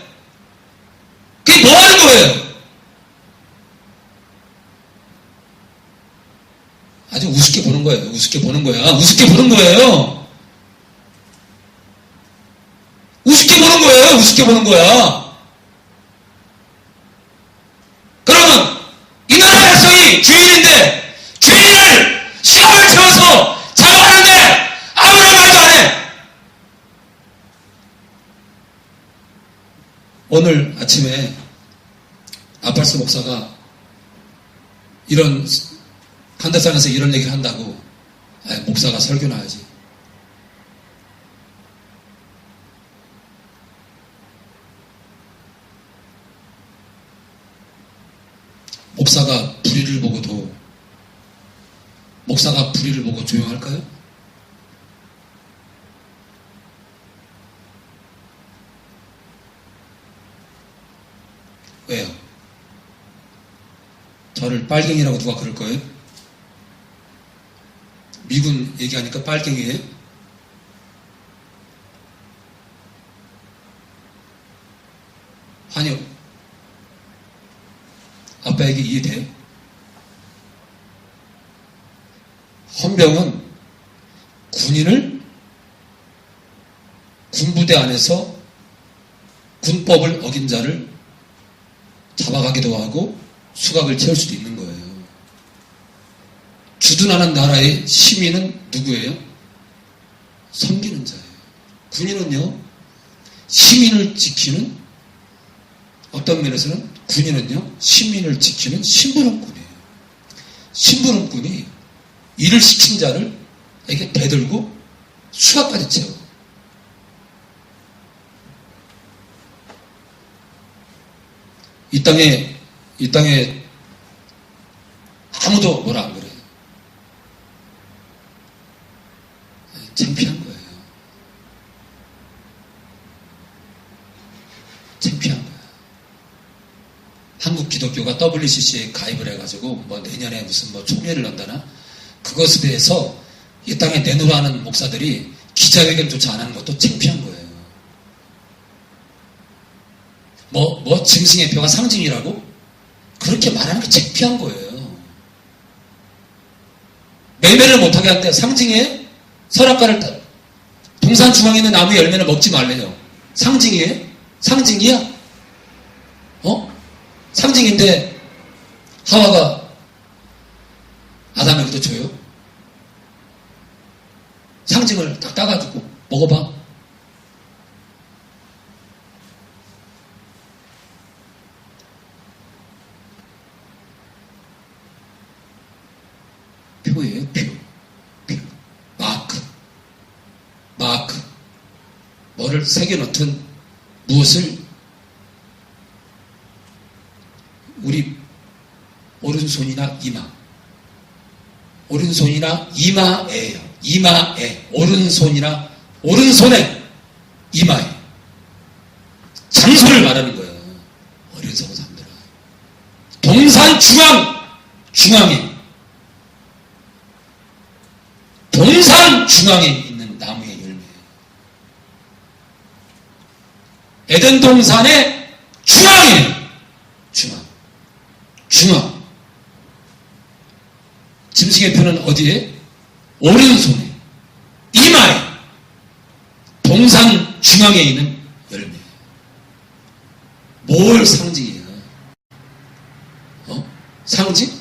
그게 뭐 하는 거예요? 아주 우습게 보는 거예요. 우습게 보는 거야. 우습게 보는 거예요. 우습게 보는 거예요. 우습게 보는 거야. 그러면 이 나라 백성이 주인인데 주인을 수갑을 채워서 잡아가는데 아무런 말도 안 해. 오늘 아침에 아팔스 목사가 이런 한대산에서 이런 얘기를 한다고, 목사가 설교나 하지. 목사가 불의를 보고 조용할까요? 왜요? 저를 빨갱이라고 누가 그럴 거예요? 미군 얘기하니까 빨갱이에요? 아니요. 아빠 얘기 이해돼요? 헌병은 군인을 군부대 안에서 군법을 어긴 자를 잡아가기도 하고 수갑을 채울 수도 있는 거예요. 주둔하는 나라의 시민은 누구예요? 섬기는 자예요. 군인은요, 시민을 지키는, 어떤 면에서는 군인은요, 시민을 지키는 신분원군이에요. 심부름꾼이 일을 시킨 자를 이렇게 대들고 수갑까지 채워. 이 땅에 아무도 뭐라 안 그래요. 창피한 거예요. 창피한 거예요. 한국 기독교가 WCC에 가입을 해가지고 뭐 내년에 무슨 뭐 총회를 한다나 그것에 대해서 이 땅에 내놓으라는 목사들이 기자회견조차 안 하는 것도 창피한 거예요. 뭐 짐승의 표가 상징이라고 그렇게 말하는 게 창피한 거예요. 매매를 못하게 하는데 상징이에요? 선악과를 동산 중앙에 있는 나무 열매를 먹지 말래요. 상징이에요? 상징이야? 상징인데 하와가 아담에게도 줘요? 상징을 딱 따가지고 먹어봐. 표예요, 표. 마크. 뭐를 새겨놓든 무엇을 우리 오른손이나 이마에요. 이마에. 오른손에, 이마에. 장소를 말하는 거예요. 어리석은 사람들은. 동산 중앙에. 동산 중앙에 있는 나무의 열매예요. 에덴 동산의 중앙이에요. 중앙. 짐승의 표는 어디에? 오른손에, 이마에, 동산 중앙에 있는 열매. 뭘 상징이에요? 상징?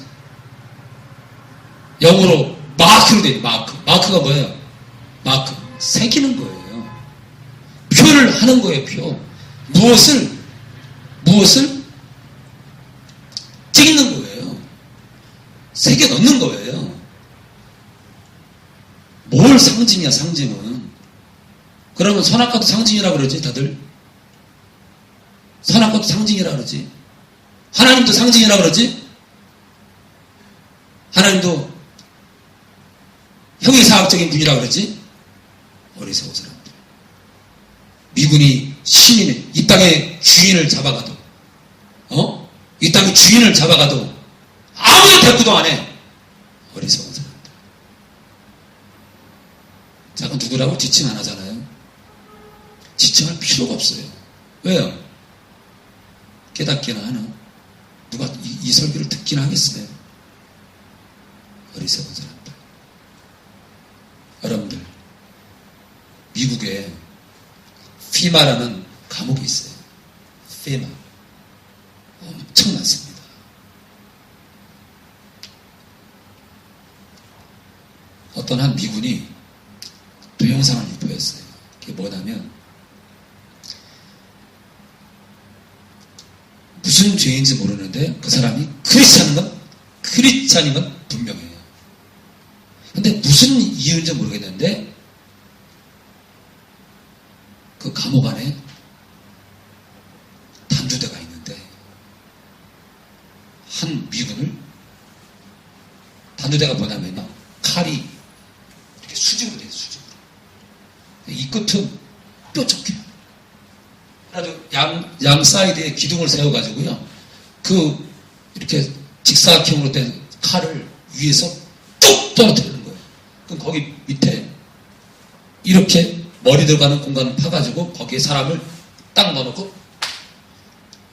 영어로 마크로 돼요. 마크가 뭐예요? 마크. 새기는 거예요. 표를 하는 거예요. 표. 무엇을 찍는 거예요. 새겨 넣는 거예요. 뭘 상징이야, 상징은. 그러면 선악과도 상징이라고 그러지, 다들? 선악과도 상징이라고 그러지. 하나님도 상징이라고 그러지? 하나님도 형이사학적인 분이라고 그러지? 어리석은 사람들. 미군이 시민을, 이 땅의 주인을 잡아가도, 이 땅의 주인을 잡아가도 아무도 대꾸도 안 해. 어리석은 사람들. 자, 그럼 누구라고? 지칭 안 하잖아요. 지칭할 필요가 없어요. 왜요? 깨닫기나 하나? 누가 이 설교를 듣기나 하겠어요? 어리석은 사람들. 여러분들, 미국에 피마라는 감옥이 있어요. 피마. 엄청 많습니다. 어떤 한 미군이 동영상을 유포했어요. 그게 뭐냐면 무슨 죄인지 모르는데 그 사람이 크리스찬인 건 분명해요. 근데 무슨 이유인지 모르겠는데 그 감옥 안에 단두대가 있는데 한 미군을 단두대가 뭐냐면요, 칼이 이렇게 수직으로 돼요. 수직으로. 이 끝은 뾰족해요. 그래서 양 사이드에 기둥을 세워가지고요, 그 이렇게 직사각형으로 된 칼을 위에서 뚝 떨어뜨리는 거예요. 그럼 거기 밑에 이렇게 머리 들어가는 공간을 파가지고 거기에 사람을 딱 넣어놓고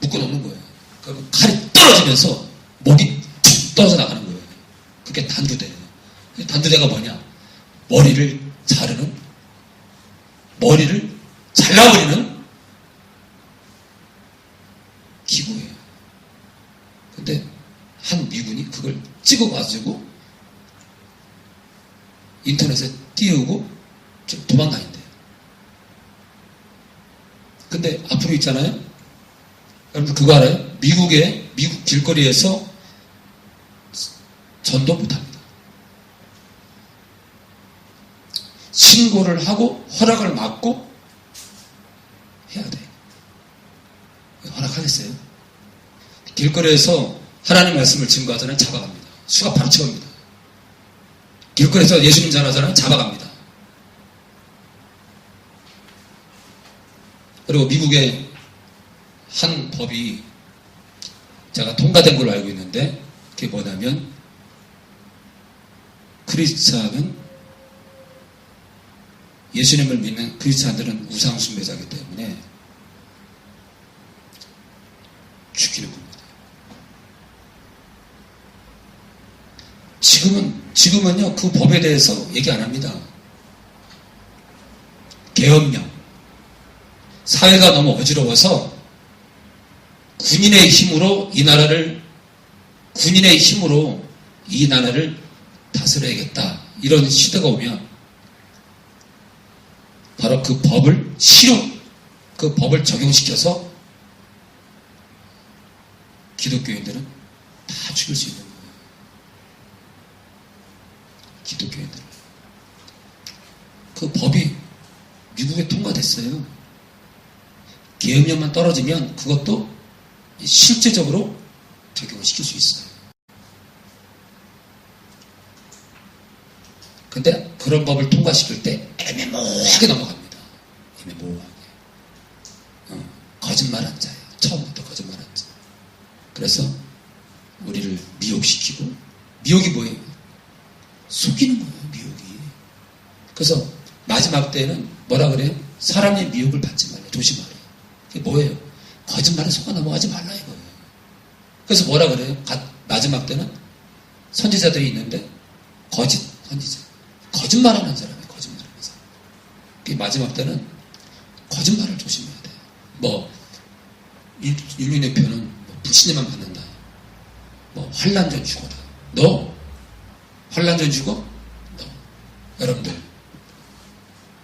묶어놓는 거예요. 그럼 칼이 떨어지면서 목이 툭 떨어져 나가는 거예요. 그게 단두대예요. 단두대가 뭐냐? 머리를 잘라버리는 기구예요. 근데 한 미군이 그걸 찍어가지고 인터넷에 띄우고 좀 도망다닌대요. 근데 앞으로 있잖아요. 여러분 그거 알아요? 미국 길거리에서 전도 못합니다. 신고를 하고 허락을 받고 해야 돼. 허락하겠어요? 길거리에서 하나님 말씀을 증거하잖아요. 잡아갑니다. 수갑 바로 채웁니다. 길거리에서 예수님 전하잖아요. 잡아갑니다. 그리고 미국의 한 법이 제가 통과된 걸로 알고 있는데 그게 뭐냐면 크리스찬은 예수님을 믿는 크리스찬들은 우상숭배자이기 때문에 죽이는 겁니다. 지금은요, 그 법에 대해서 얘기 안 합니다. 계엄령. 사회가 너무 어지러워서 군인의 힘으로 이 나라를 다스려야겠다. 이런 시대가 오면 바로 그 법을 그 법을 적용시켜서 기독교인들은 다 죽일 수 있는 거예요. 기독교인들은. 그 법이 미국에 통과됐어요. 계엄령만 떨어지면 그것도 실제적으로 적용을 시킬 수 있어요. 근데 그런 법을 통과시킬 때 애매모호하게 넘어갑니다. 애매모호하게. 거짓말한 자예요. 처음부터 거짓말한 자. 그래서 우리를 미혹시키고, 미혹이 뭐예요? 속이는 거예요, 미혹이. 그래서 마지막 때는 뭐라 그래요? 사람의 미혹을 받지 말라. 조심하라. 그게 뭐예요? 거짓말에 속아 넘어가지 말라 이거예요. 그래서 뭐라 그래요? 마지막 때는 선지자들이 있는데 선지자. 거짓말하는 사람이에요. 거짓말하는 사람. 그 마지막 때는 거짓말을 조심해야 돼요. 인류의 표는 불신에만 받는다. 환란전 죽어다. 너 환란전 죽어? 너. 여러분들,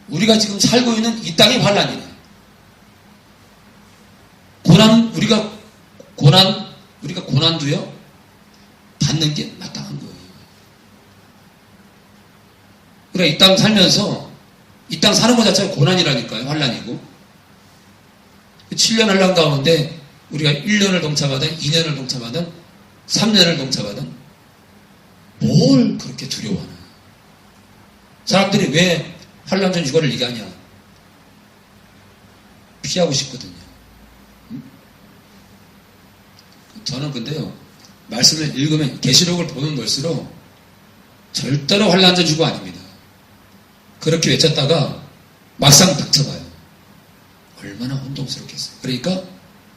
우리가 지금 살고 있는 이 땅이 환란이네. 우리가 고난도요 받는 게 마땅한 거예요. 그러니까 이 땅 살면서 이 땅 사는 것 자체가 고난이라니까요. 환란이고. 7년 환란 가운데 우리가 1년을 동참하든 2년을 동참하든 3년을 동참하든 뭘 그렇게 두려워하나. 사람들이 왜 환란전 휴가를 얘기하냐. 피하고 싶거든요. 저는 근데요, 말씀을 읽으면 계시록을 보면 볼수록 절대로 환란전 휴가 아닙니다. 그렇게 외쳤다가 막상 닥쳐봐요. 얼마나 혼동스럽겠어요. 그러니까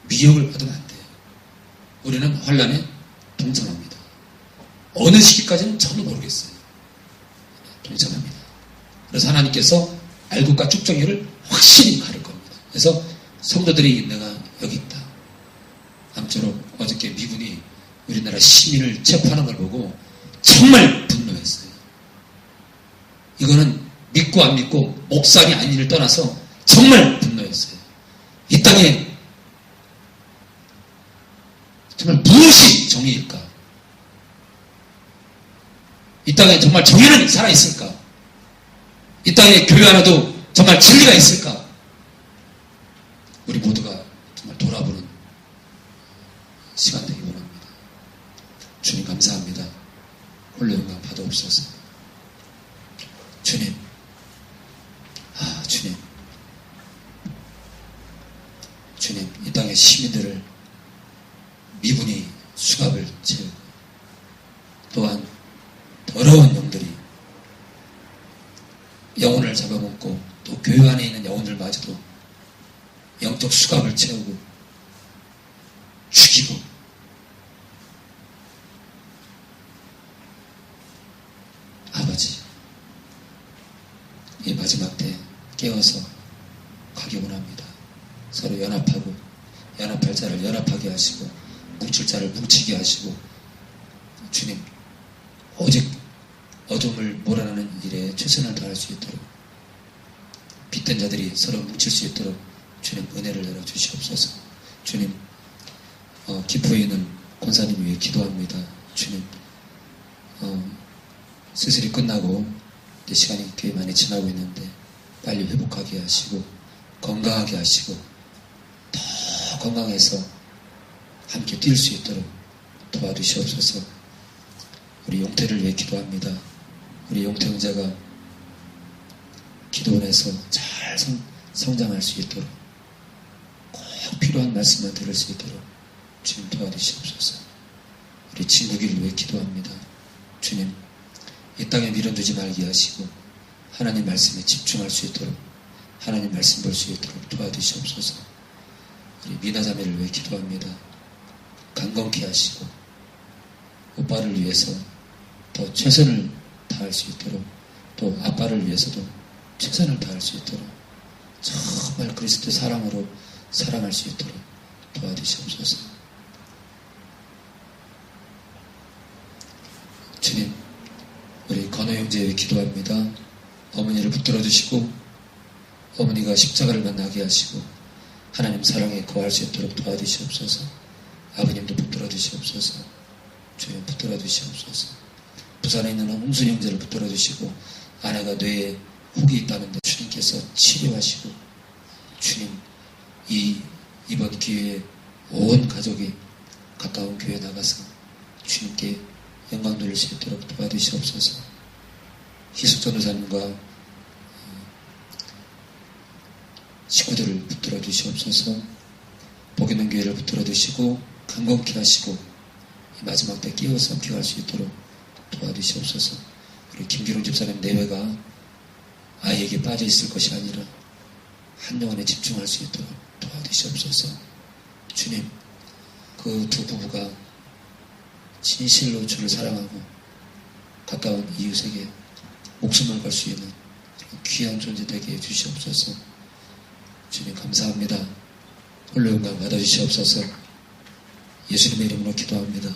미혹을 받으면 안 돼요. 우리는 환란에 동참합니다. 어느 시기까지는 저도 모르겠어요. 동참합니다. 그래서 하나님께서 알곡과 쭉정이를 확실히 가를 겁니다. 그래서 성도들이 내가 여기 있다. 아무쪼록 어저께 미군이 우리나라 시민을 체포하는 걸 보고 정말 분노했어요. 이거는 믿고 안 믿고 목사니 아니를 떠나서 정말 분노했어요. 이 땅에 정말 무엇이 정의일까? 이 땅에 정말 정의는 살아있을까? 이 땅에 교회 하나도 정말 진리가 있을까? 우리 모두가 정말 돌아보는 시간 되기 원합니다. 주님 감사합니다. 홀로 영광 받아옵소서. 주님, 주님, 이 땅의 시민들을 미분이 수갑을 채우고 또한 더러운 영들이 영혼을 잡아먹고 또 교회 안에 있는 영혼들마저도 영적 수갑을 채우고 죽이고 아버지, 이 마지막 때 깨어서 가기 원합니다. 서로 연합하고 연합할 자를 연합하게 하시고 뭉칠 자를 뭉치게 하시고 주님, 오직 어둠을 몰아내는 일에 최선을 다할 수 있도록 빛된 자들이 서로 뭉칠 수 있도록 주님 은혜를 내려주시옵소서. 주님, 기포에 있는 권사님 위해 기도합니다. 주님, 수술이 끝나고 이제 시간이 꽤 많이 지나고 있는데 빨리 회복하게 하시고 건강하게 하시고 더 건강해서 함께 뛸 수 있도록 도와주시옵소서. 우리 용태를 위해 기도합니다. 우리 용태 형제가 기도원에서 잘 성장할 수 있도록 꼭 필요한 말씀만 들을 수 있도록 주님 도와주시옵소서. 우리 친구기를 위해 기도합니다. 주님, 이 땅에 미련두지 말게 하시고 하나님 말씀에 집중할 수 있도록 하나님 말씀 볼 수 있도록 도와주시옵소서. 우리 미나자매를 위해 기도합니다. 강건케 하시고 오빠를 위해서 더 최선을 다할 수 있도록 또 아빠를 위해서도 최선을 다할 수 있도록 정말 그리스도 사랑으로 사랑할 수 있도록 도와주시옵소서. 주님, 우리 건호 형제에 기도합니다. 어머니를 붙들어 주시고 어머니가 십자가를 만나게 하시고 하나님 사랑에 거할 수 있도록 도와주시옵소서. 아버님도 붙들어 주시옵소서. 주님 붙들어 주시옵소서. 부산에 있는 홍순 형제를 붙들어 주시고 아내가 뇌에 혹이 있다는데 주님께서 치료하시고 주님 이번 기회에 온 가족이 가까운 교회에 나가서 주님께 영광 돌릴 수 있도록 도와주시옵소서. 희숙 전도사님과 식구들을 붙들어 주시옵소서. 복 있는 교회를 붙들어 주시고 강건케 하시고 이 마지막 때 끼워서 기할 수 있도록 도와주시옵소서. 우리 김기룡 집사님 내외가 아이에게 빠져 있을 것이 아니라 한 영혼에 집중할 수 있도록 도와주시옵소서. 주님, 그 두 부부가 진실로 주를 사랑하고 가까운 이웃에게 목숨을 걸 수 있는 귀한 존재 되게 해주시옵소서. 주님 감사합니다. 홀로 영광 받아주시옵소서. 예수님의 이름으로 기도합니다.